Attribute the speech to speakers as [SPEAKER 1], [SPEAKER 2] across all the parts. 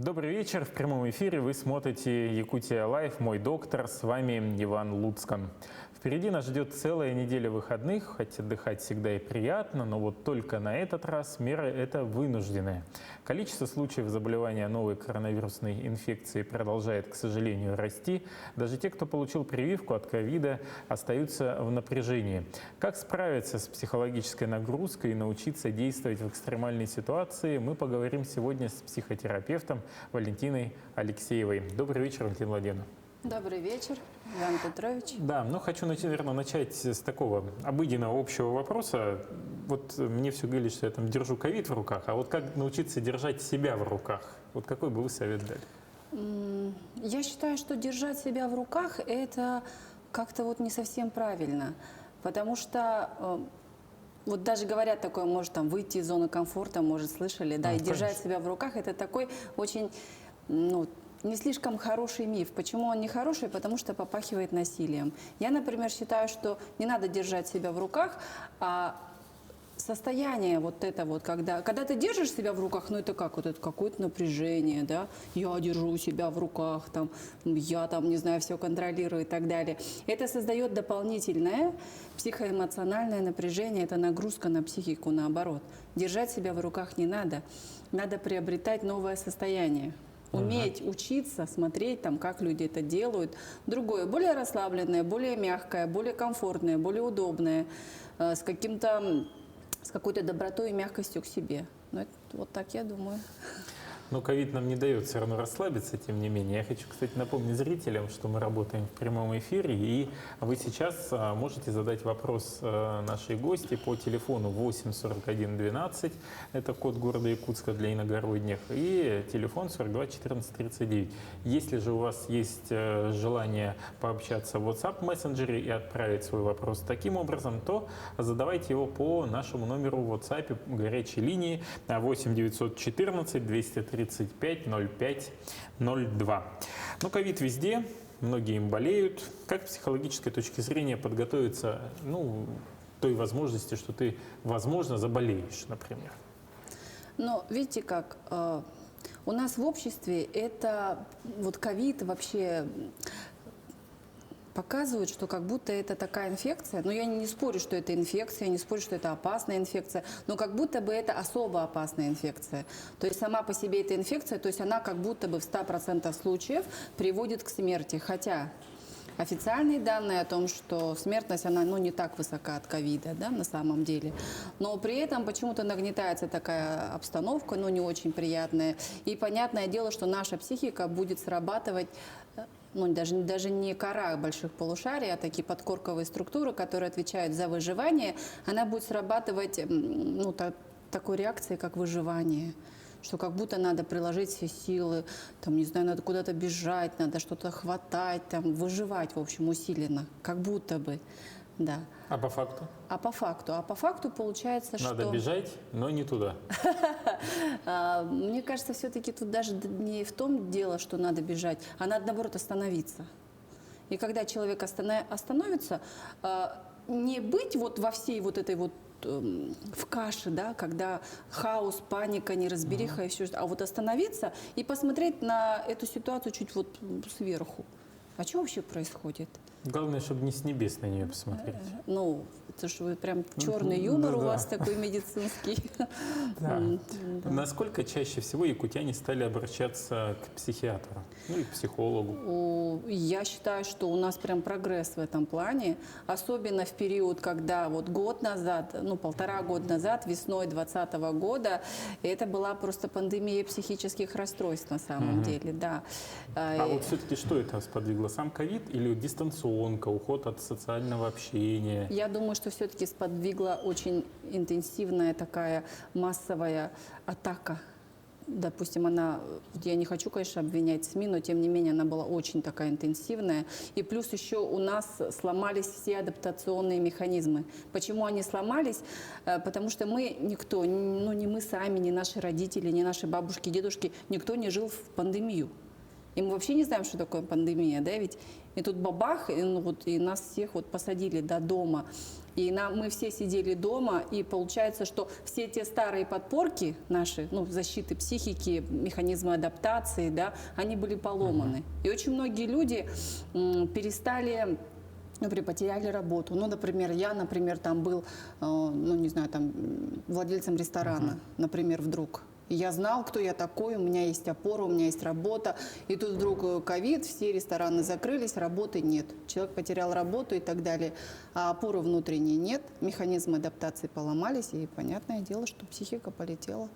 [SPEAKER 1] Добрый вечер. В прямом эфире вы смотрите Якутия Лайв. Мой доктор. С вами Иван Луцкан. Впереди нас ждет целая неделя выходных, хоть отдыхать всегда и приятно, но вот только на этот раз меры это вынужденные. Количество случаев заболевания новой коронавирусной инфекцией продолжает, к сожалению, расти. Даже те, кто получил прививку от ковида, остаются в напряжении. Как справиться с психологической нагрузкой и научиться действовать в экстремальной ситуации, мы поговорим сегодня с психотерапевтом Валентиной Алексеевой. Добрый вечер, Валентина Владимировна.
[SPEAKER 2] Добрый вечер, Иван Петрович.
[SPEAKER 1] Да, хочу, наверное, начать с такого обыденного общего вопроса. Вот мне все говорили, что я там держу ковид в руках, а вот как научиться держать себя в руках? Вот какой бы вы совет дали?
[SPEAKER 2] Я считаю, что держать себя в руках – это как-то вот не совсем правильно, потому что вот даже говорят такое, может там выйти из зоны комфорта, может, слышали, да, и держать себя в руках – это такой очень, не слишком хороший миф. Почему он не хороший? Потому что попахивает насилием. Я, например, считаю, что не надо держать себя в руках, а состояние вот это вот, когда ты держишь себя в руках, это как вот это какое-то напряжение, да, я держу себя в руках, там, я там, не знаю, все контролирую и так далее. Это создает дополнительное психоэмоциональное напряжение, это нагрузка на психику, наоборот. Держать себя в руках не надо, надо приобретать новое состояние. Уметь учиться, смотреть, как люди это делают. Другое, более расслабленное, более мягкое, более комфортное, более удобное, с какой-то добротой и мягкостью к себе. Вот так я думаю.
[SPEAKER 1] Но ковид нам не дает все равно расслабиться, тем не менее. Я хочу, кстати, напомнить зрителям, что мы работаем в прямом эфире, и вы сейчас можете задать вопрос нашей гости по телефону 8 41 12, это код города Якутска для иногородних, и телефон 42 14 39. Если же у вас есть желание пообщаться в WhatsApp мессенджере и отправить свой вопрос таким образом, то задавайте его по нашему номеру в WhatsApp горячей линии 8 914 203 35-05-02. Ковид везде, многие им болеют. Как с психологической точки зрения подготовиться той возможности, что ты, возможно, заболеешь, например?
[SPEAKER 2] Видите как, у нас в обществе это вот ковид вообще показывают, что как будто это такая инфекция, но я не спорю, что это инфекция, не спорю, что это опасная инфекция, но как будто бы это особо опасная инфекция. То есть сама по себе эта инфекция, то есть она как будто бы в 100% случаев приводит к смерти, хотя официальные данные о том, что смертность, она не так высока от ковида, да, на самом деле. Но при этом почему-то нагнетается такая обстановка, не очень приятная. И понятное дело, что наша психика будет срабатывать, даже не кора больших полушарий, а такие подкорковые структуры, которые отвечают за выживание, она будет срабатывать такой реакцией, как выживание. Что как будто надо приложить все силы, надо куда-то бежать, надо что-то хватать, выживать, в общем, усиленно, как будто бы, да.
[SPEAKER 1] А по факту?
[SPEAKER 2] А по факту получается, что...
[SPEAKER 1] Надо бежать, но не туда.
[SPEAKER 2] Мне кажется, все-таки тут даже не в том дело, что надо бежать, а надо, наоборот, остановиться. И когда человек остановится, не быть во всей этой в каше, да, когда хаос, паника, неразбериха и все, а остановиться и посмотреть на эту ситуацию чуть сверху. А что вообще происходит?
[SPEAKER 1] Главное, чтобы не с небес на нее посмотреть.
[SPEAKER 2] Это же вы прям черный юмор у вас такой медицинский.
[SPEAKER 1] Насколько чаще всего якутяне стали обращаться к психиатру, и к психологу?
[SPEAKER 2] Я считаю, что у нас прям прогресс в этом плане, особенно в период, когда год назад, 1,5 года назад, весной 2020 года, это была просто пандемия психических расстройств на самом деле, да.
[SPEAKER 1] А все-таки что это сподвигло? Сам ковид или дистанционка, уход от социального общения?
[SPEAKER 2] Я думаю, что все-таки сподвигла очень интенсивная такая массовая атака. Допустим, я не хочу, конечно, обвинять СМИ, но тем не менее она была очень такая интенсивная. И плюс еще у нас сломались все адаптационные механизмы. Почему они сломались? Потому что никто, не мы сами, ни наши родители, ни наши бабушки, дедушки, никто не жил в пандемию. И мы вообще не знаем, что такое пандемия, да, ведь и тут бабах, и нас всех посадили до дома. И мы все сидели дома, и получается, что все те старые подпорки наши, ну, защиты психики, механизмы адаптации, да, они были поломаны. И очень многие люди перестали, например, потеряли работу. Ну, например, я, например, там был, ну, не знаю, там, владельцем ресторана, например, вдруг. И я знал, кто я такой, у меня есть опора, у меня есть работа. И тут вдруг ковид, все рестораны закрылись, работы нет. Человек потерял работу и так далее. А опоры внутренней нет, механизмы адаптации поломались, и понятное дело, что психика полетела.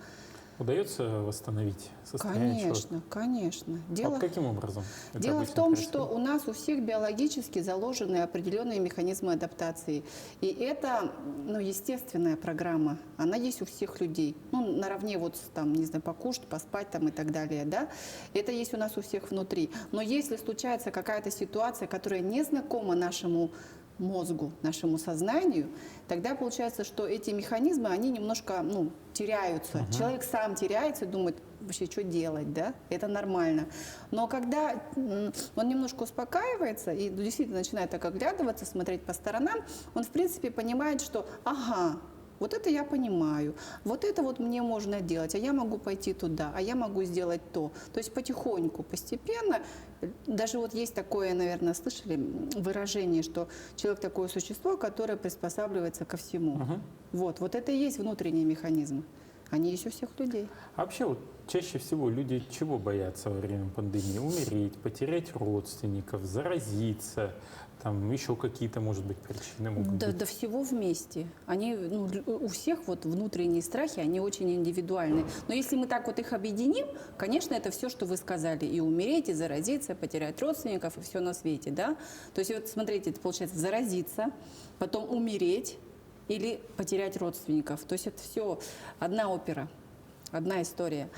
[SPEAKER 1] Удается восстановить состояние человека?
[SPEAKER 2] Конечно, конечно.
[SPEAKER 1] А каким образом? это
[SPEAKER 2] Дело в
[SPEAKER 1] обычно
[SPEAKER 2] том,
[SPEAKER 1] происходит?
[SPEAKER 2] что у нас у всех биологически заложены определенные механизмы адаптации. И это, ну, естественная программа. Она есть у всех людей. Ну, наравне вот там, не знаю, покушать, поспать там и так далее, да. Это есть у нас у всех внутри. Но если случается какая-то ситуация, которая не знакома нашему мозгу, нашему сознанию, тогда получается, что эти механизмы, они немножко, ну, теряются. Человек сам теряется и думает, вообще, что делать, да? Это нормально. Но когда он немножко успокаивается и действительно начинает так оглядываться, смотреть по сторонам, он, в принципе, понимает, что, ага, вот это я понимаю, вот это вот мне можно делать, а я могу пойти туда, а я могу сделать то. То есть потихоньку, постепенно, даже вот есть такое, наверное, слышали выражение, что человек такое существо, которое приспосабливается ко всему. Вот это и есть внутренние механизмы. Они есть у всех людей.
[SPEAKER 1] А вообще вот чаще всего люди чего боятся во время пандемии? Умереть, потерять родственников, заразиться, там еще какие-то, может быть, причины могут быть?
[SPEAKER 2] Да всего вместе. Они, ну, у всех вот внутренние страхи, они очень индивидуальны. Но если мы так вот их объединим, конечно, это все, что вы сказали. И умереть, и заразиться, потерять родственников, и все на свете, да? То есть вот смотрите, это получается заразиться, потом умереть или потерять родственников. То есть это все одна опера. Одна история.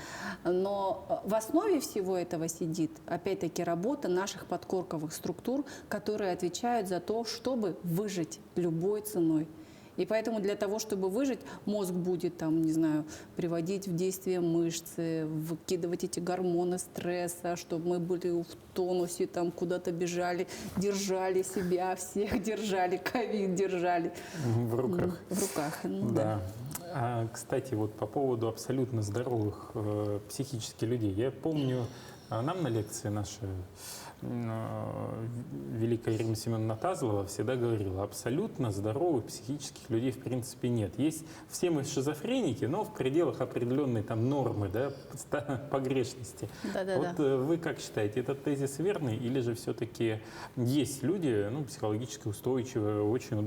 [SPEAKER 2] Но в основе всего этого сидит, опять-таки, работа наших подкорковых структур, которые отвечают за то, чтобы выжить любой ценой. И поэтому для того, чтобы выжить, мозг будет, там, не знаю, приводить в действие мышцы, выкидывать эти гормоны стресса, чтобы мы были в тонусе, там, куда-то бежали, держали себя, всех держали, ковид держали.
[SPEAKER 1] В руках.
[SPEAKER 2] В руках, ну
[SPEAKER 1] Да. А, кстати, вот по поводу абсолютно здоровых психически людей. Я помню, нам на лекции наши великая Римма Семеновна Тазлова всегда говорила, абсолютно здоровых психических людей в принципе нет. Есть все мы шизофреники, но в пределах определенной там нормы, да, погрешности. Вот вы как считаете, этот тезис верный или же все-таки есть люди, ну, психологически устойчивые, очень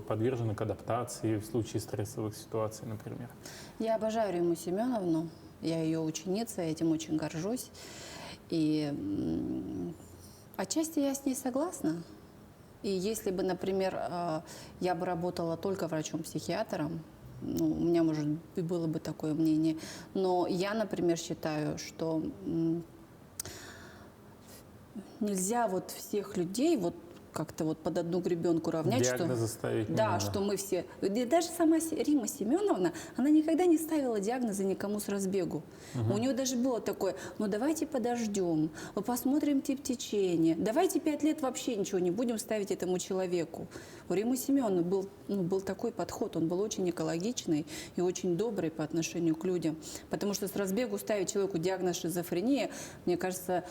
[SPEAKER 1] подвержены к адаптации в случае стрессовых ситуаций, например?
[SPEAKER 2] Я обожаю Римму Семеновну, я ее ученица, я этим очень горжусь. И отчасти я с ней согласна. И если бы, например, я бы работала только врачом-психиатром, ну, у меня, может, и было бы такое мнение. Но я, например, считаю, что нельзя вот всех людей вот как-то вот под одну гребенку равнять,
[SPEAKER 1] диагнозы ставить не
[SPEAKER 2] да,
[SPEAKER 1] надо.
[SPEAKER 2] что мы все... И даже сама Римма Семеновна, она никогда не ставила диагнозы никому с разбегу. У нее даже было такое, ну давайте подождем, посмотрим тип течения, давайте 5 лет вообще ничего не будем ставить этому человеку. У Риммы Семеновны был такой подход, он был очень экологичный и очень добрый по отношению к людям. Потому что с разбегу ставить человеку диагноз шизофрения, мне кажется,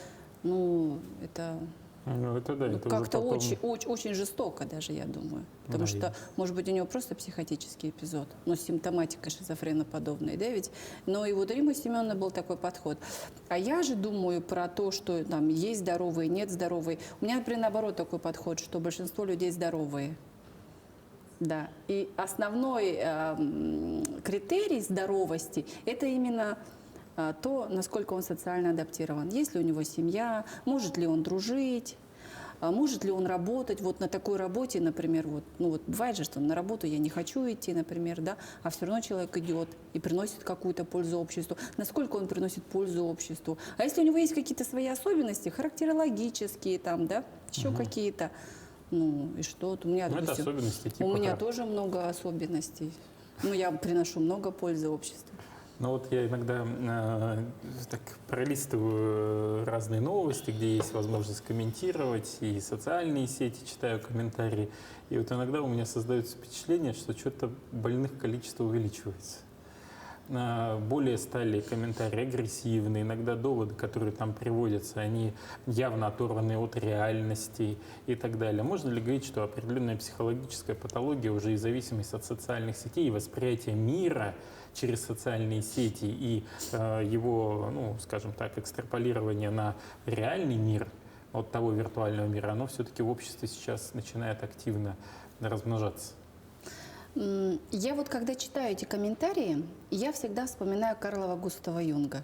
[SPEAKER 2] ну это...
[SPEAKER 1] Ну, это да, это
[SPEAKER 2] как-то
[SPEAKER 1] уже потом...
[SPEAKER 2] очень жестоко даже, я думаю. Потому
[SPEAKER 1] Да,
[SPEAKER 2] что, может быть, у него просто психотический эпизод, но с симптоматикой шизофреноподобной, да, ведь? Но и вот у Риммы Семеновны был такой подход. А я же думаю про то, что там есть здоровые, нет здоровые. У меня, например, наоборот такой подход, что большинство людей здоровые. Да. И основной критерий здоровости – это именно то, насколько он социально адаптирован. Есть ли у него семья, может ли он дружить, может ли он работать. Вот на такой работе, например, вот, ну вот бывает же, что на работу я не хочу идти, например, да, а все равно человек идет и приносит какую-то пользу обществу. Насколько он приносит пользу обществу. А если у него есть какие-то свои особенности, характерологические там, да, еще какие-то, ну и что? У меня,
[SPEAKER 1] это
[SPEAKER 2] допустим,
[SPEAKER 1] особенности типа
[SPEAKER 2] у меня тоже много особенностей. Ну, я приношу много пользы обществу.
[SPEAKER 1] Ну вот я иногда так пролистываю разные новости, где есть возможность комментировать, и социальные сети читаю комментарии. И вот иногда у меня создается впечатление, что что-то больных количество увеличивается. Более стали комментарии агрессивные, иногда доводы, которые там приводятся, они явно оторваны от реальности и так далее. Можно ли говорить, что определенная психологическая патология уже и зависимость от социальных сетей, и восприятие мира через социальные сети и его, ну, скажем так, экстраполирование на реальный мир, от того виртуального мира, оно все-таки в обществе сейчас начинает активно размножаться?
[SPEAKER 2] Я вот когда читаю эти комментарии, я всегда вспоминаю Карла Густава Юнга.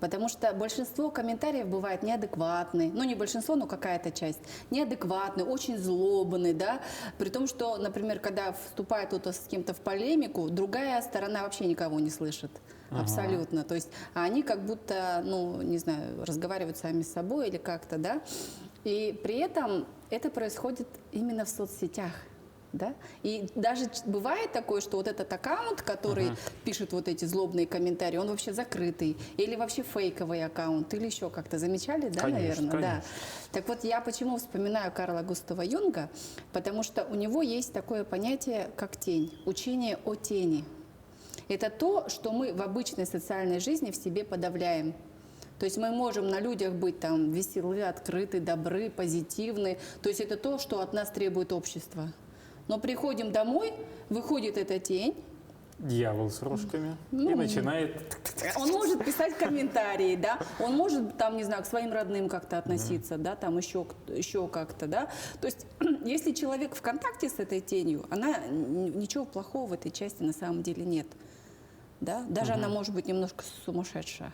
[SPEAKER 2] Потому что большинство комментариев бывает неадекватные, ну не большинство, но какая-то часть, неадекватные, очень злобные, да, при том, что, например, когда вступает кто-то с кем-то в полемику, другая сторона вообще никого не слышит. Абсолютно. То есть они как будто, ну, не знаю, разговаривают сами с собой или как-то, да. И при этом это происходит именно в соцсетях. Да? И даже бывает такое, что вот этот аккаунт, который пишет вот эти злобные комментарии, он вообще закрытый, или вообще фейковый аккаунт, или еще как-то. Замечали, да,
[SPEAKER 1] конечно,
[SPEAKER 2] наверное?
[SPEAKER 1] конечно.
[SPEAKER 2] Да. Так вот, я почему вспоминаю Карла Густава Юнга? Потому что у него есть такое понятие, как тень, учение о тени. Это то, что мы в обычной социальной жизни в себе подавляем. То есть мы можем на людях быть там веселы, открыты, добры, позитивны. То есть это то, что от нас требует общество. Но приходим домой, выходит эта тень.
[SPEAKER 1] Дьявол с рожками и начинает...
[SPEAKER 2] Он может писать комментарии, да, он может, там, не знаю, к своим родным как-то относиться, да, там еще как-то, да. То есть, если человек в контакте с этой тенью, ничего плохого в этой части на самом деле нет, да. Даже она может быть немножко сумасшедшая.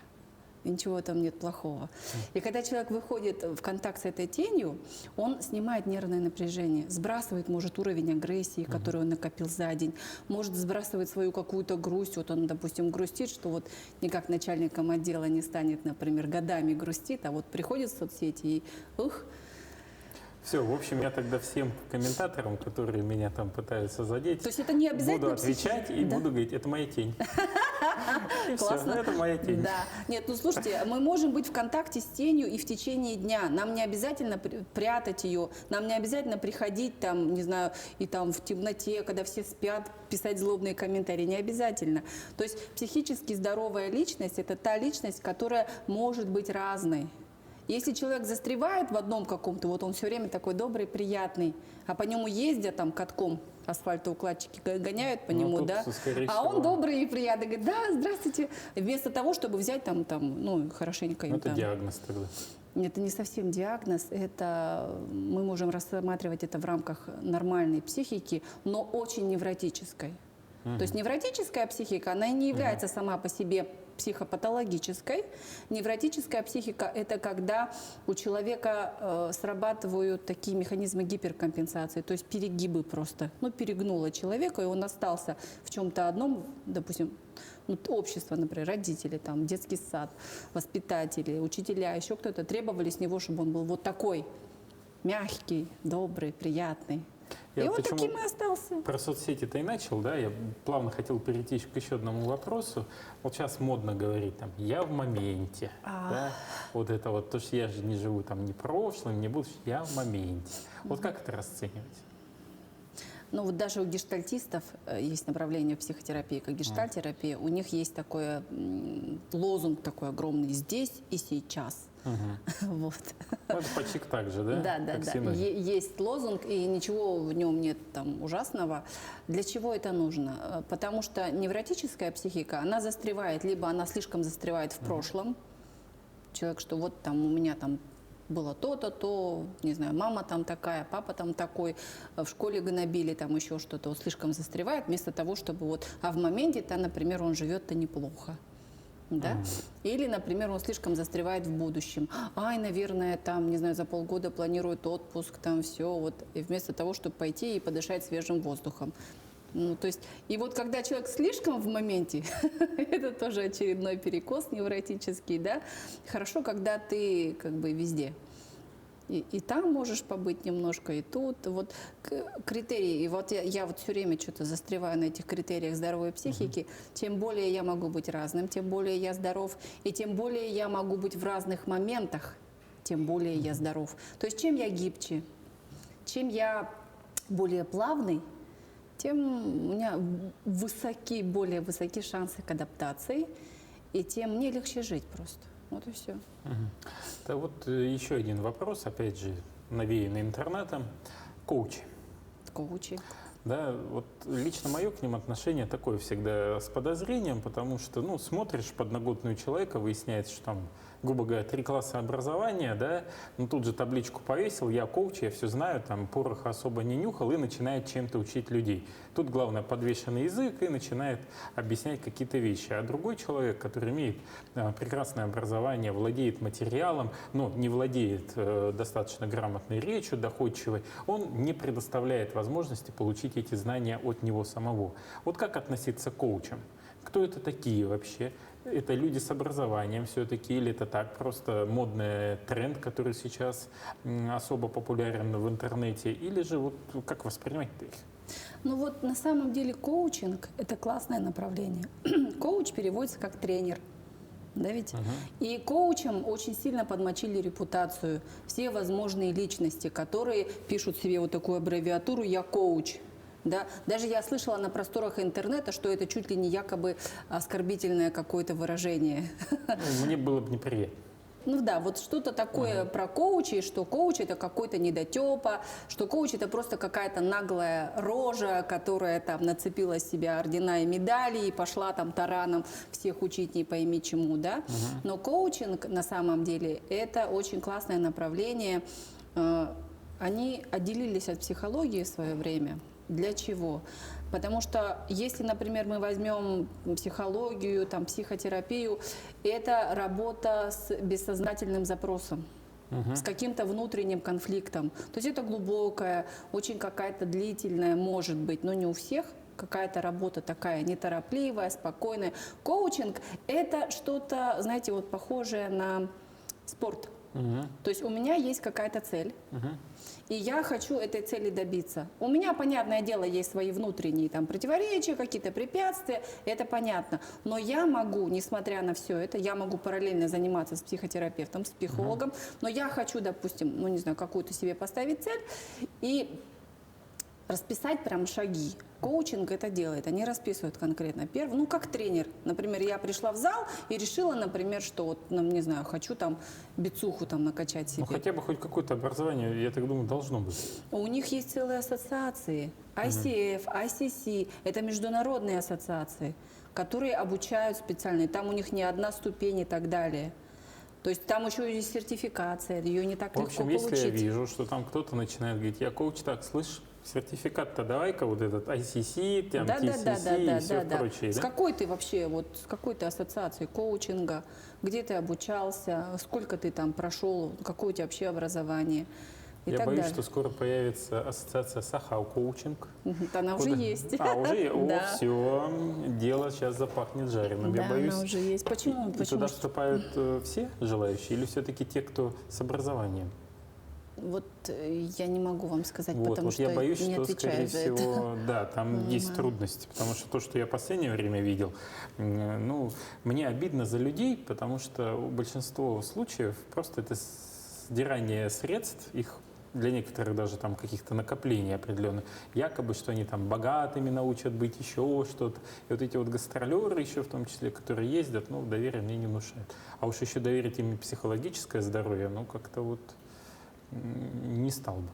[SPEAKER 2] Ничего там нет плохого. И когда человек выходит в контакт с этой тенью, он снимает нервное напряжение, сбрасывает, может, уровень агрессии, который он накопил за день, может сбрасывать свою какую-то грусть. Вот он, допустим, грустит, что вот никак начальником отдела не станет, например, годами грустит, а вот приходит в соцсети и
[SPEAKER 1] Все, в общем, я тогда всем комментаторам, которые меня там пытаются задеть,
[SPEAKER 2] то есть это не обязательно
[SPEAKER 1] буду отвечать и буду говорить, это моя тень. И всё,
[SPEAKER 2] Классно.
[SPEAKER 1] это моя тень.
[SPEAKER 2] Да. Нет, ну слушайте, мы можем быть в контакте с тенью и в течение дня. Нам не обязательно прятать ее, нам не обязательно приходить там, не знаю, и там в темноте, когда все спят, писать злобные комментарии. Не обязательно. То есть психически здоровая личность – это та личность, которая может быть разной. Если человек застревает в одном каком-то, вот он все время такой добрый, приятный, а по нему ездят там катком, асфальтоукладчики гоняют по нему, да, а он добрый и приятный, говорит, да, здравствуйте, вместо того, чтобы взять там, ну, хорошенько им
[SPEAKER 1] Это
[SPEAKER 2] там.
[SPEAKER 1] диагноз тогда.
[SPEAKER 2] Это не совсем диагноз, это мы можем рассматривать это в рамках нормальной психики, но очень невротической. То есть невротическая психика, она и не является сама по себе психопатологической. Невротическая психика – это когда у человека срабатывают такие механизмы гиперкомпенсации, то есть перегибы просто. Ну, перегнуло человека, и он остался в чем-то одном, допустим, ну, общество, например, родители, там, детский сад, воспитатели, учителя, еще кто-то требовали с него, чтобы он был вот такой мягкий, добрый, приятный. И вот таким и остался.
[SPEAKER 1] Про соцсети-то и начал, да, я плавно хотел перейти к еще одному вопросу. Вот сейчас модно говорить, там, я в моменте, да, вот это вот, то, что я же не живу там ни прошлым, ни будущим, я в моменте. Вот как это расценивать?
[SPEAKER 2] Ну вот даже у гештальтистов есть направление в психотерапии, как гештальтерапия, у них есть такой лозунг такой огромный «здесь и сейчас». Вот.
[SPEAKER 1] Это почти так же, да?
[SPEAKER 2] Да, да, да. Есть лозунг, и ничего в нем нет там ужасного. Для чего это нужно? Потому что невротическая психика, она застревает, либо она слишком застревает в прошлом. Человек, что вот там у меня там было то-то, не знаю, мама там такая, папа там такой, в школе гнобили, там еще что-то, вот слишком застревает, вместо того, чтобы вот, а в моменте-то, например, он живет-то неплохо. Да? Или, например, он слишком застревает в будущем. Ай, наверное, там, не знаю, за полгода планирует отпуск, там все, вот, и вместо того, чтобы пойти и подышать свежим воздухом. Ну, то есть, и вот когда человек слишком в моменте, это тоже очередной перекос невротический, да, хорошо, когда ты как бы везде. И там можешь побыть немножко, и тут. Вот критерии. И вот я вот все время что-то застреваю на этих критериях здоровой психики. Тем более я могу быть разным, тем более я здоров, и тем более я могу быть в разных моментах, тем более я здоров. То есть чем я гибче, чем я более плавный, тем у меня более высокие шансы к адаптации, и тем мне легче жить просто. Вот и все.
[SPEAKER 1] Да вот еще один вопрос, опять же, навеянный интернетом. Коучи.
[SPEAKER 2] Коучи.
[SPEAKER 1] Да, вот лично мое к ним отношение такое всегда с подозрением, потому что, ну, смотришь подноготную человека, выясняется, что там, грубо говоря, 3 класса образования, да, ну тут же табличку повесил, я коуч, я все знаю, там пороха особо не нюхал и начинает чем-то учить людей. Тут главное подвешенный язык и начинает объяснять какие-то вещи. А другой человек, который имеет прекрасное образование, владеет материалом, но не владеет достаточно грамотной речью, доходчивой, он не предоставляет возможности получить эти знания от него самого. Вот как относиться к коучам? Кто это такие вообще? Это люди с образованием все-таки, или это так, просто модный тренд, который сейчас особо популярен в интернете, или же вот как воспринимать их?
[SPEAKER 2] Ну вот на самом деле коучинг – это классное направление. Коуч переводится как тренер. Да ведь? И коучам очень сильно подмочили репутацию все возможные личности, которые пишут себе вот такую аббревиатуру «я коуч». Да? Даже я слышала на просторах интернета, что это чуть ли не якобы оскорбительное какое-то выражение.
[SPEAKER 1] Мне было бы неприятно.
[SPEAKER 2] Ну да, вот что-то такое про коучей, что коуч это какой-то недотепа, что коуч это просто какая-то наглая рожа, которая там нацепила с себя ордена и медали и пошла там тараном всех учить не пойми чему, да. Но коучинг на самом деле это очень классное направление. Они отделились от психологии в свое время. Для чего? Потому что если, например, мы возьмем психологию, там, психотерапию, это работа с бессознательным запросом, с каким-то внутренним конфликтом. То есть это глубокая, очень какая-то длительная, может быть, но не у всех, какая-то работа такая неторопливая, спокойная. Коучинг – это что-то, знаете, вот похожее на спорт. То есть у меня есть какая-то цель, и я хочу этой цели добиться. У меня, понятное дело, есть свои внутренние там противоречия, какие-то препятствия, это понятно. Но я могу, несмотря на все это, я могу параллельно заниматься с психотерапевтом, с психологом, но я хочу, допустим, ну не знаю, какую-то себе поставить цель и расписать прям шаги. Коучинг это делает, они расписывают конкретно. Ну, как тренер. Например, я пришла в зал и решила, например, что вот, ну, не знаю, хочу там бицуху там накачать себе.
[SPEAKER 1] Ну, хотя бы хоть какое-то образование, я так думаю, должно быть.
[SPEAKER 2] У них есть целые ассоциации. ICF, ICC – это международные ассоциации, которые обучают специально. Там у них не одна ступень и так далее. То есть там еще есть сертификация, ее не так легко получить.
[SPEAKER 1] В общем, если я вижу, что там кто-то начинает говорить, я коуч, так, слышь, сертификат-то давай-ка вот этот ICC, там, TCC и все прочее.
[SPEAKER 2] С какой ты вообще, вот с какой ты ассоциации коучинга, где ты обучался, сколько ты там прошел, какое у тебя вообще образование?
[SPEAKER 1] Я боюсь, что скоро появится ассоциация Сахау-коучинг.
[SPEAKER 2] Она уже есть.
[SPEAKER 1] Уже?
[SPEAKER 2] Да.
[SPEAKER 1] О, все, дело сейчас запахнет жареным.
[SPEAKER 2] Да,
[SPEAKER 1] Я боюсь.
[SPEAKER 2] она уже есть. Почему?
[SPEAKER 1] И туда вступают все желающие или все-таки те, кто с образованием?
[SPEAKER 2] Вот я не могу вам сказать,
[SPEAKER 1] Вот,
[SPEAKER 2] потому
[SPEAKER 1] вот
[SPEAKER 2] что
[SPEAKER 1] я боюсь,
[SPEAKER 2] не
[SPEAKER 1] что, скорее
[SPEAKER 2] отвечаю за это.
[SPEAKER 1] всего, да, там есть трудности, потому что то, что я в последнее время видел, ну, мне обидно за людей, потому что большинство случаев просто это сдирание средств, их для некоторых даже там каких-то накоплений определенных, якобы, что они там богатыми научат быть, еще что-то. И вот эти вот гастролеры еще в том числе, которые ездят, ну, доверие мне не внушает. А уж еще доверить им психологическое здоровье, ну, как-то вот не стал бы.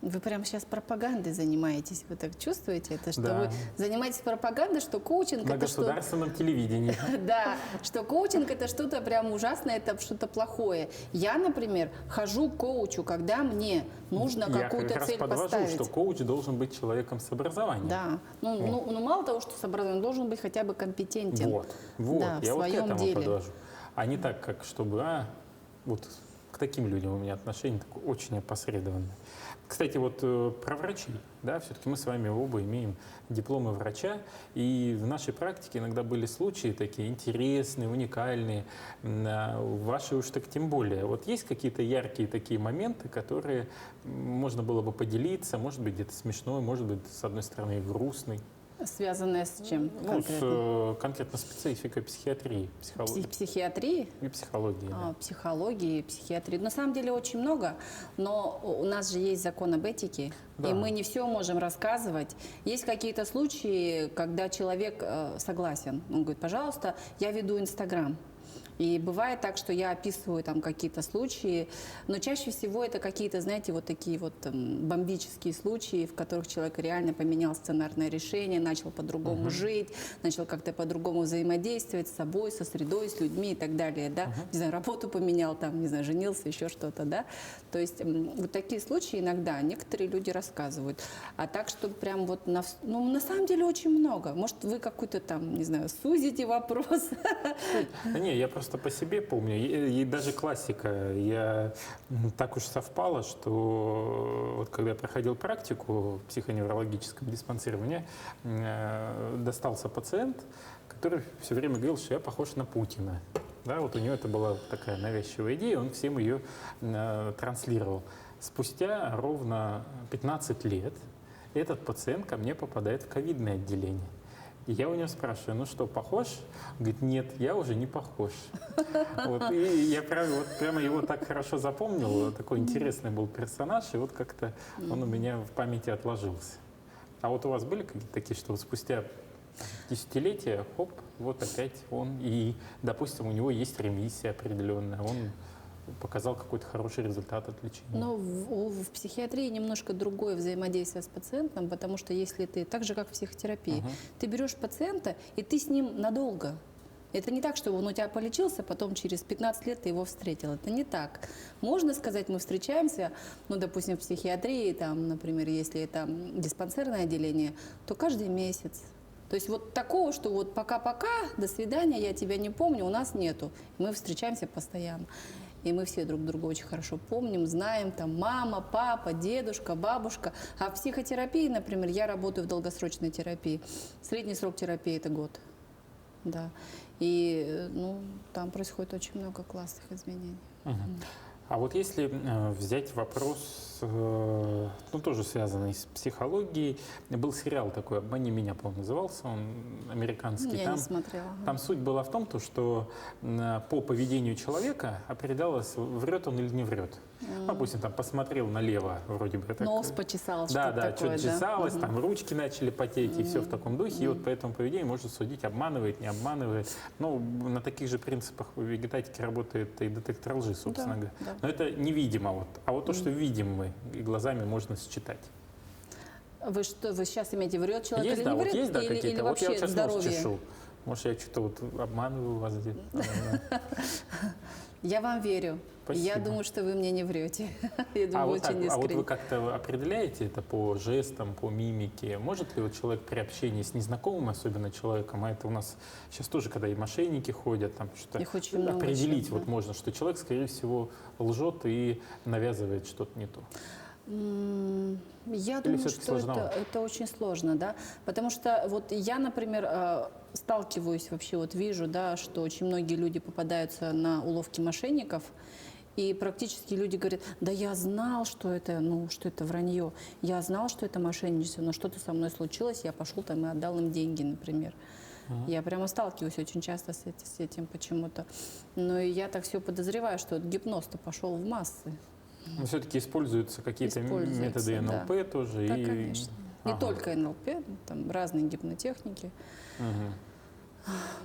[SPEAKER 2] Вы прямо сейчас пропагандой занимаетесь, вы так чувствуете это, что
[SPEAKER 1] Да.
[SPEAKER 2] вы занимаетесь пропагандой, что коучинг
[SPEAKER 1] На
[SPEAKER 2] это что?
[SPEAKER 1] государственном телевидении.
[SPEAKER 2] Да, что коучинг это что-то прям ужасное, это что-то плохое. Я, например, хожу к коучу, когда мне нужно какую-то
[SPEAKER 1] Я как
[SPEAKER 2] цель
[SPEAKER 1] раз подвожу,
[SPEAKER 2] поставить.
[SPEAKER 1] что коуч должен быть человеком с образованием.
[SPEAKER 2] Да, ну мало того, что с образованием, должен быть хотя бы компетентен.
[SPEAKER 1] Вот,
[SPEAKER 2] Да, в
[SPEAKER 1] я вот к
[SPEAKER 2] своем
[SPEAKER 1] этому
[SPEAKER 2] деле.
[SPEAKER 1] подвожу. А не так, как чтобы, вот к таким людям у меня отношение такое очень опосредованное. Кстати, вот про врачей, да, все-таки мы с вами оба имеем дипломы врача, и в нашей практике иногда были случаи такие интересные, уникальные, ваши уж так тем более. Вот есть какие-то яркие такие моменты, которые можно было бы поделиться, может быть, где-то смешной, может быть, с одной стороны, грустный.
[SPEAKER 2] Связанное с чем
[SPEAKER 1] Ну,
[SPEAKER 2] конкретно?
[SPEAKER 1] конкретно спецификой психиатрии,
[SPEAKER 2] Психиатрии?
[SPEAKER 1] и психологии. Да.
[SPEAKER 2] Психологии, психиатрии. На самом деле очень много, но у нас же есть закон об этике,
[SPEAKER 1] Да.
[SPEAKER 2] и мы не все можем рассказывать. Есть какие-то случаи, когда человек согласен. Он говорит, пожалуйста, я веду Инстаграм. И бывает так, что я описываю там какие-то случаи, но чаще всего это какие-то, знаете, вот такие вот бомбические случаи, в которых человек реально поменял сценарное решение, начал по-другому жить, начал как-то по-другому взаимодействовать с собой, со средой, с людьми и так далее, да, не знаю, работу поменял, там, не знаю, женился, еще что-то, да. То есть вот такие случаи иногда некоторые люди рассказывают. А так, что прям вот, ну, на самом деле очень много. Может, вы какой-то там, не знаю, сузите вопрос.
[SPEAKER 1] Да не, я просто по себе помню, и даже классика. Я так уж совпало, что вот когда я проходил практику в психоневрологическом диспансере, мне достался пациент, который все время говорил, что я похож на Путина. Да, вот у него это была такая навязчивая идея, он всем ее транслировал. Спустя ровно 15 лет этот пациент ко мне попадает в ковидное отделение. И я у него спрашиваю, ну что, похож? Он говорит, нет, я уже не похож. Вот, и я прямо его так хорошо запомнил, такой интересный был персонаж, и вот как-то он у меня в памяти отложился. А вот у вас были какие-то такие, что вот спустя десятилетия, хоп, вот опять он, и, допустим, у него есть ремиссия определенная, он показал какой-то хороший результат от лечения.
[SPEAKER 2] Но в психиатрии немножко другое взаимодействие с пациентом, потому что если ты, так же как в психотерапии, ты берешь пациента, и ты с ним надолго. Это не так, что он у тебя полечился, потом через 15 лет ты его встретил. Это не так. Можно сказать, мы встречаемся, ну, допустим, в психиатрии, там, например, если это диспансерное отделение, то каждый месяц. То есть вот такого, что вот пока-пока, до свидания, я тебя не помню, у нас нету. Мы встречаемся постоянно. И мы все друг друга очень хорошо помним, знаем, там мама, папа, дедушка, бабушка. А в психотерапии, например, я работаю в долгосрочной терапии. Средний срок терапии – это год. Да. И ну, там происходит очень много классных изменений.
[SPEAKER 1] А вот если взять вопрос, ну, тоже связанный с психологией, был сериал такой «Обмани меня», по-моему, назывался, он американский.
[SPEAKER 2] Я не смотрела.
[SPEAKER 1] Там суть была в том, что по поведению человека определялось, врет он или не врет. Допустим, там посмотрел налево, вроде бы. Так,
[SPEAKER 2] нос почесал,
[SPEAKER 1] да,
[SPEAKER 2] что-то
[SPEAKER 1] да,
[SPEAKER 2] такое,
[SPEAKER 1] что-то чесалось, там ручки начали потеть, и все в таком духе. И вот по этому поведению можно судить, обманывает, не обманывает. Ну, на таких же принципах в вегетатике работает и детектор лжи, собственно говоря.
[SPEAKER 2] Да.
[SPEAKER 1] Но это невидимо. Вот. А вот то, что видим мы, и глазами можно считать.
[SPEAKER 2] Вы что, вы сейчас имеете, врет человек
[SPEAKER 1] Есть,
[SPEAKER 2] или
[SPEAKER 1] да,
[SPEAKER 2] не
[SPEAKER 1] вот
[SPEAKER 2] врет?
[SPEAKER 1] есть, да,
[SPEAKER 2] или
[SPEAKER 1] какие-то. Вот я
[SPEAKER 2] вообще
[SPEAKER 1] вот сейчас нос
[SPEAKER 2] здоровье?
[SPEAKER 1] чешу. Может, я что-то вот обманываю вас где-то.
[SPEAKER 2] Я вам верю.
[SPEAKER 1] Спасибо.
[SPEAKER 2] Я думаю, что вы мне не врете. Я думаю, очень искренне.
[SPEAKER 1] А вот вы как-то определяете это по жестам, по мимике? Может ли вот человек при общении с незнакомым, особенно человеком, а это у нас сейчас тоже, когда и мошенники ходят, там что-то
[SPEAKER 2] Их очень много
[SPEAKER 1] определить
[SPEAKER 2] сейчас,
[SPEAKER 1] вот
[SPEAKER 2] да.
[SPEAKER 1] можно, что человек, скорее всего, лжет и навязывает что-то не то?
[SPEAKER 2] Я
[SPEAKER 1] Или
[SPEAKER 2] думаю,
[SPEAKER 1] всё-таки
[SPEAKER 2] что это очень сложно, да, потому что вот я, например, сталкиваюсь вообще, вот вижу, да, что очень многие люди попадаются на уловки мошенников, и практически люди говорят, да я знал, что это, ну, что это вранье, я знал, что это мошенничество, но что-то со мной случилось, я пошел там и отдал им деньги, например. Я прямо сталкиваюсь очень часто с этим почему-то. Но я так все подозреваю, что гипноз-то пошел в массы.
[SPEAKER 1] Но все-таки используются какие-то методы
[SPEAKER 2] да.
[SPEAKER 1] НЛП тоже.
[SPEAKER 2] Да,
[SPEAKER 1] и...
[SPEAKER 2] конечно. Не только НЛП, там разные гипнотехники.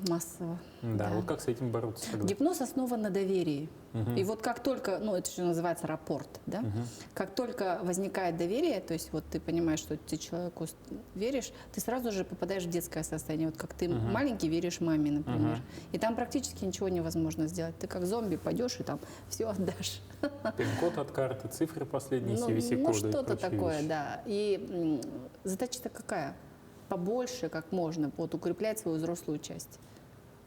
[SPEAKER 2] Массово.
[SPEAKER 1] Да, вот как с этим бороться тогда?
[SPEAKER 2] Гипноз основан на доверии. И вот как только, ну это же называется рапорт, да? Как только возникает доверие, то есть вот ты понимаешь, что ты человеку веришь, ты сразу же попадаешь в детское состояние. Вот как ты маленький веришь маме, например. И там практически ничего невозможно сделать. Ты как зомби пойдешь и там все отдашь.
[SPEAKER 1] Пин-код от карты, цифры последние,
[SPEAKER 2] Ну,
[SPEAKER 1] CVC-коды.
[SPEAKER 2] что-то такое, да. И задача-то какая? Побольше, как можно, вот укреплять свою взрослую часть.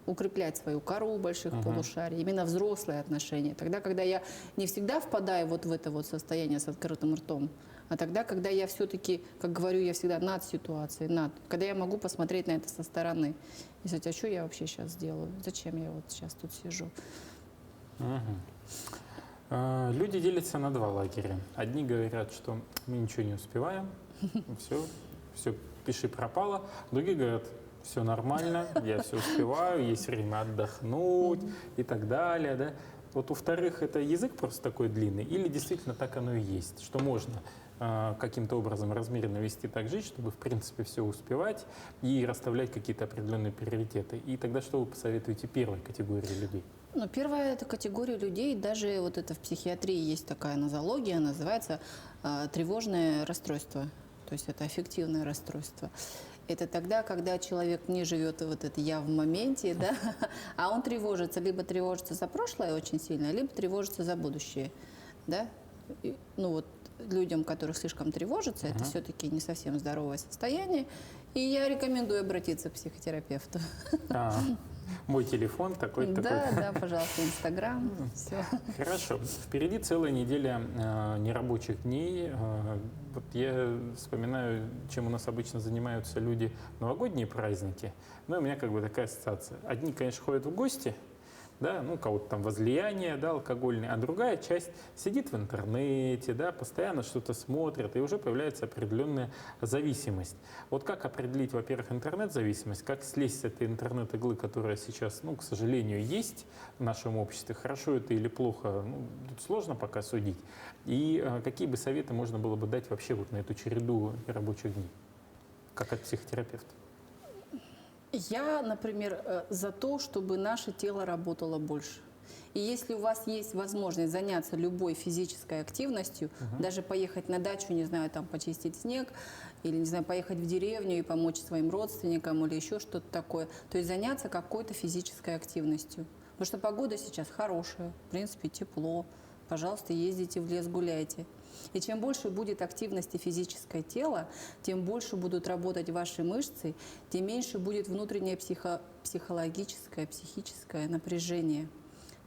[SPEAKER 2] укреплять свою кору больших полушарий, именно взрослые отношения. Тогда, когда я не всегда впадаю вот в это вот состояние с открытым ртом, а тогда, когда я все-таки, как говорю я всегда, над ситуацией, когда я могу посмотреть на это со стороны. И сказать, а что я вообще сейчас делаю? Зачем я вот сейчас тут сижу?
[SPEAKER 1] Люди делятся на два лагеря. Одни говорят, что мы ничего не успеваем, все, пиши пропало. Другие говорят, все нормально, я все успеваю, есть время отдохнуть и так далее. Да? Вот у вторых это язык просто такой длинный, или действительно так оно и есть, что можно каким-то образом размеренно вести так жизнь, чтобы в принципе все успевать и расставлять какие-то определенные приоритеты. И тогда что вы посоветуете первой категории людей?
[SPEAKER 2] Ну, первая это категория людей, даже вот это в психиатрии есть такая нозология, называется тревожное расстройство, то есть это аффективное расстройство. Это тогда, когда человек не живет вот это «я в моменте», да, а он тревожится, либо тревожится за прошлое очень сильно, либо тревожится за будущее, да. Ну вот людям, которых слишком тревожится, это все-таки не совсем здоровое состояние, и я рекомендую обратиться к психотерапевту.
[SPEAKER 1] Мой телефон такой-то.
[SPEAKER 2] Да, пожалуйста, Инстаграм, все.
[SPEAKER 1] Хорошо. Впереди целая неделя нерабочих дней. Вот я вспоминаю, чем у нас обычно занимаются люди в новогодние праздники. Ну, у меня как бы такая ассоциация. Одни, конечно, ходят в гости, да, ну, у кого-то там возлияние, да, алкогольное, а другая часть сидит в интернете, да, постоянно что-то смотрит, и уже появляется определенная зависимость. Вот как определить, во-первых, интернет-зависимость, как слезть с этой интернет-иглы, которая сейчас, ну, к сожалению, есть в нашем обществе, хорошо это или плохо, ну, тут сложно пока судить, и какие бы советы можно было бы дать вообще вот на эту череду рабочих дней, как от психотерапевта?
[SPEAKER 2] Я, например, за то, чтобы наше тело работало больше. И если у вас есть возможность заняться любой физической активностью, даже поехать на дачу, не знаю, там почистить снег, или, не знаю, поехать в деревню и помочь своим родственникам или еще что-то такое, то есть заняться какой-то физической активностью. Потому что погода сейчас хорошая, в принципе, тепло. Пожалуйста, ездите в лес, гуляйте. И чем больше будет активности физическое тело, тем больше будут работать ваши мышцы, тем меньше будет внутреннее психологическое, психическое напряжение.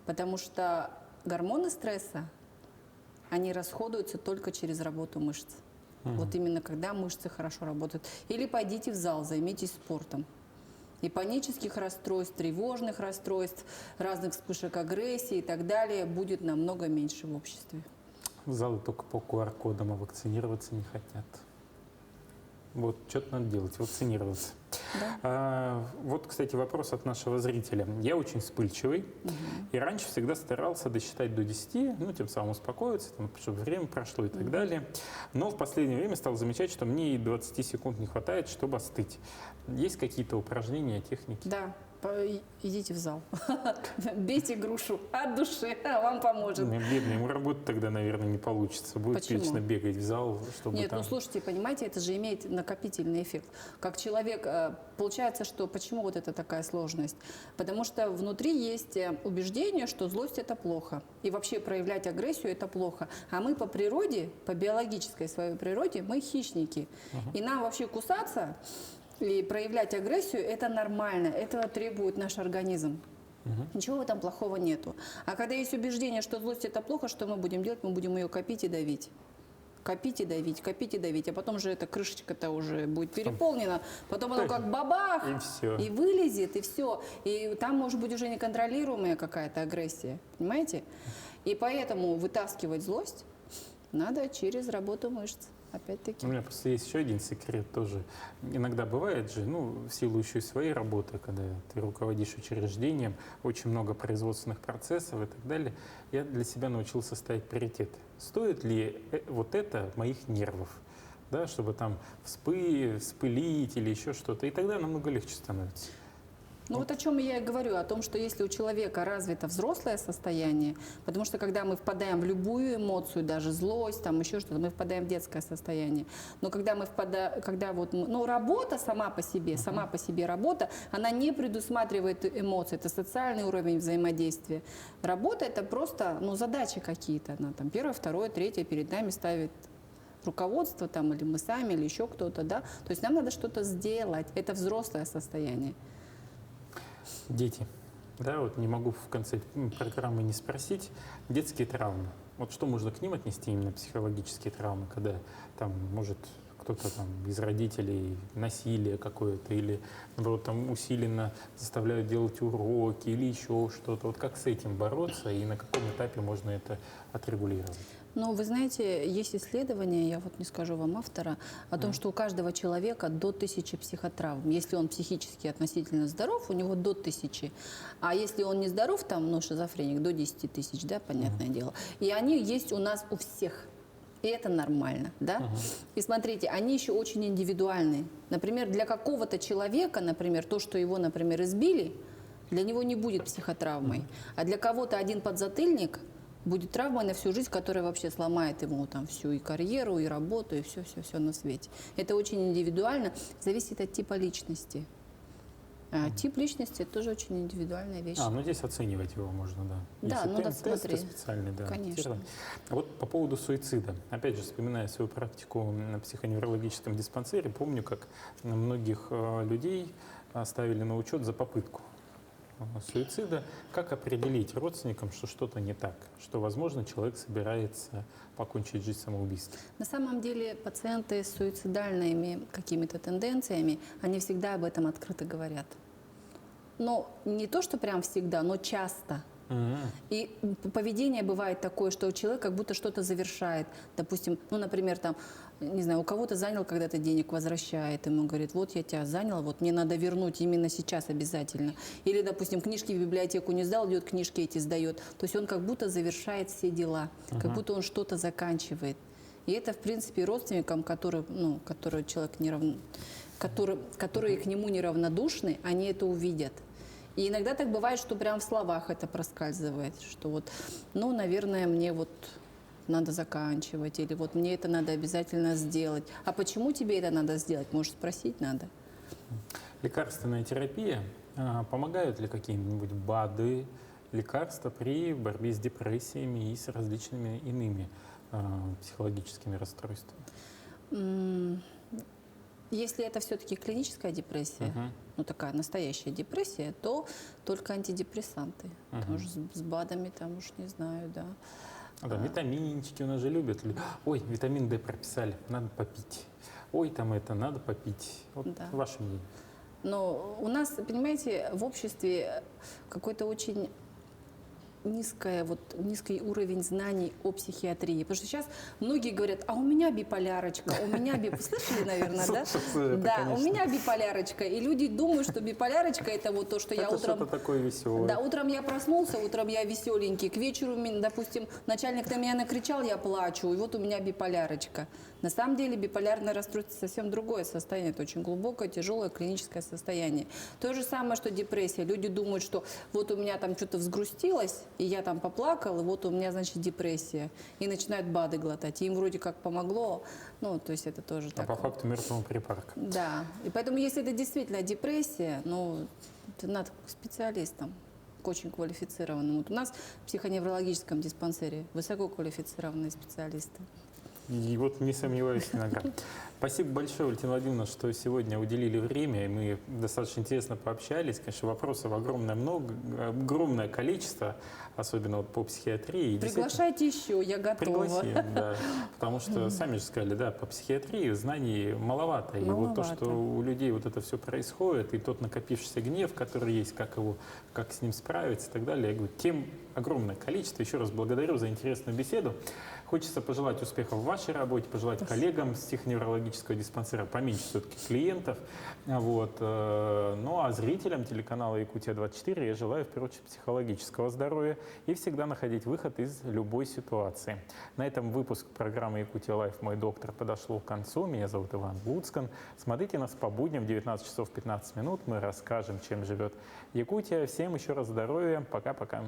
[SPEAKER 2] Потому что гормоны стресса, они расходуются только через работу мышц. Вот именно когда мышцы хорошо работают. Или пойдите в зал, займитесь спортом. И панических расстройств, тревожных расстройств, разных вспышек агрессии и так далее будет намного меньше в обществе.
[SPEAKER 1] Залы только по QR-кодам, а вакцинироваться не хотят. Вот, что-то надо делать, вакцинироваться.
[SPEAKER 2] Да.
[SPEAKER 1] Вот, кстати, вопрос от нашего зрителя. Я очень вспыльчивый, и раньше всегда старался досчитать до 10, ну, тем самым успокоиться, там, чтобы время прошло и так далее. Но в последнее время стал замечать, что мне и 20 секунд не хватает, чтобы остыть. Есть какие-то упражнения, техники?
[SPEAKER 2] Да. Идите в зал, бейте грушу от души, вам поможет.
[SPEAKER 1] Бедный, ему работать тогда, наверное, не получится. Будет вечно бегать в зал, чтобы
[SPEAKER 2] Нет,
[SPEAKER 1] там...
[SPEAKER 2] ну слушайте, понимаете, это же имеет накопительный эффект. Как человек, получается, что почему вот это такая сложность? Потому что внутри есть убеждение, что злость это плохо. И вообще проявлять агрессию это плохо. А мы по природе, по биологической своей природе, мы хищники. И нам вообще кусаться и проявлять агрессию – это нормально, этого требует наш организм. Ничего в этом плохого нету. А когда есть убеждение, что злость – это плохо, что мы будем делать? Мы будем ее копить и давить. Копить и давить, копить и давить. А потом же эта крышечка-то уже будет переполнена. Потом оно как бабах, и вылезет, и все. И там может быть уже неконтролируемая какая-то агрессия. Понимаете? И поэтому вытаскивать злость надо через работу мышц. Опять-таки.
[SPEAKER 1] У меня просто есть еще один секрет тоже. Иногда бывает же, ну, в силу еще и своей работы, когда ты руководишь учреждением, очень много производственных процессов и так далее, я для себя научился ставить приоритеты. Стоит ли вот это моих нервов, да, чтобы там вспылить или еще что-то, и тогда намного легче становится.
[SPEAKER 2] Ну вот о чем я и говорю, о том, что если у человека развито взрослое состояние, потому что когда мы впадаем в любую эмоцию, даже злость, там еще что-то, мы впадаем в детское состояние. Но когда мы ну работа сама по себе работа, она не предусматривает эмоции, это социальный уровень взаимодействия. Работа это просто, ну, задачи какие-то, она там первое, второе, третье перед нами ставит руководство там, или мы сами, или еще кто-то, да. То есть нам надо что-то сделать, это взрослое состояние.
[SPEAKER 1] Дети. Да, вот не могу в конце программы не спросить. Детские травмы. Вот что можно к ним отнести, именно психологические травмы, когда там может кто-то там из родителей насилие какое-то, или наоборот там усиленно заставляют делать уроки, или еще что-то. Вот как с этим бороться и на каком этапе можно это отрегулировать?
[SPEAKER 2] Ну, вы знаете, есть исследования, я вот не скажу вам автора, о том, что у каждого человека до 1000 психотравм. Если он психически относительно здоров, у него до 1000. А если он не здоров, там, ну, шизофреник, до 10 тысяч, да, понятное дело. И они есть у нас у всех. И это нормально, да? И смотрите, они еще очень индивидуальны. Например, для какого-то человека, например, то, что его, например, избили, для него не будет психотравмой. А для кого-то один подзатыльник будет травмой на всю жизнь, которая вообще сломает ему там всю и карьеру, и работу, и все на свете. Это очень индивидуально, зависит от типа личности. А тип личности – это тоже очень индивидуальная вещь.
[SPEAKER 1] Ну здесь оценивать его можно, да.
[SPEAKER 2] Да,
[SPEAKER 1] Если
[SPEAKER 2] ну да,
[SPEAKER 1] тесты
[SPEAKER 2] смотри.
[SPEAKER 1] специальные, да.
[SPEAKER 2] Конечно.
[SPEAKER 1] тестировать. А вот по поводу суицида. Опять же, вспоминая свою практику на психоневрологическом диспансере, помню, как многих людей ставили на учет за попытку суицида. Как определить родственникам, что что-то не так, что, возможно, человек собирается покончить жизнь самоубийством?
[SPEAKER 2] На самом деле пациенты с суицидальными какими-то тенденциями, они всегда об этом открыто говорят. Но не то, что прям всегда, но часто. И поведение бывает такое, что человек как будто что-то завершает. Допустим, ну, например, там, не знаю, у кого-то занял когда-то денег, возвращает, ему говорит, вот я тебя занял, вот мне надо вернуть именно сейчас обязательно. Или, допустим, книжки в библиотеку не сдал, идет книжки эти сдает. То есть он как будто завершает все дела, как будто он что-то заканчивает. И это, в принципе, родственникам, которые человек которые к нему неравнодушны, они это увидят. И иногда так бывает, что прям в словах это проскальзывает, что вот, ну, наверное, мне вот надо заканчивать, или вот мне это надо обязательно сделать. А почему тебе это надо сделать? Может, спросить надо.
[SPEAKER 1] Лекарственная терапия. Помогают ли какие-нибудь БАДы, лекарства при борьбе с депрессиями и с различными иными психологическими расстройствами?
[SPEAKER 2] Если это все-таки клиническая депрессия, ну такая настоящая депрессия, то только антидепрессанты. Потому что с БАДами там уж не знаю, да.
[SPEAKER 1] Да, витаминчики у нас же любят. Ой, витамин D прописали, надо попить. Ой, там это, надо попить. Вот
[SPEAKER 2] Да.
[SPEAKER 1] ваше мнение.
[SPEAKER 2] Но у нас, понимаете, в обществе какой-то очень низкий уровень знаний о психиатрии. Потому что сейчас многие говорят, а у меня биполярочка, у меня Слышали, наверное, да? Да, у меня биполярочка. И люди думают, что биполярочка это вот то, что я
[SPEAKER 1] Это
[SPEAKER 2] утром...
[SPEAKER 1] что-то такое веселое.
[SPEAKER 2] Да, утром я проснулся, утром я веселенький, к вечеру, допустим, начальник на меня накричал, я плачу, и вот у меня биполярочка. На самом деле биполярное расстройство совсем другое состояние, это очень глубокое, тяжелое клиническое состояние. То же самое, что депрессия. Люди думают, что вот у меня там что-то взгрустилось, и я там поплакал, и вот у меня, значит, депрессия. И начинают БАДы глотать. И им вроде как помогло, ну, то есть это тоже так.
[SPEAKER 1] А по факту мертвого припарка.
[SPEAKER 2] Да, и поэтому если это действительно депрессия, ну, это надо к специалистам, к очень квалифицированным. Вот у нас в психоневрологическом диспансере высококвалифицированные специалисты.
[SPEAKER 1] И вот не сомневаюсь иногда. Спасибо большое, Валентина Владимировна, что сегодня уделили время, и мы достаточно интересно пообщались. Конечно, вопросов огромное количество, особенно вот по психиатрии. И
[SPEAKER 2] Приглашайте еще, я готова.
[SPEAKER 1] пригласим, да. Потому что, сами же сказали, да, по психиатрии знаний маловато. И вот то, что у людей вот это все происходит, и тот накопившийся гнев, который есть, как с ним справиться и так далее, я говорю, тем огромное количество. Еще раз благодарю за интересную беседу. Хочется пожелать успехов в вашей работе, пожелать коллегам с психоневрологического диспансера поменьше все-таки клиентов. Вот. Ну а зрителям телеканала «Якутия-24» я желаю, в первую очередь, психологического здоровья и всегда находить выход из любой ситуации. На этом выпуск программы «Якутия Лайф. Мой доктор» подошел к концу. Меня зовут Иван Луцкан. Смотрите нас по будням в 19 часов 15 минут. Мы расскажем, чем живет Якутия. Всем еще раз здоровья. Пока-пока.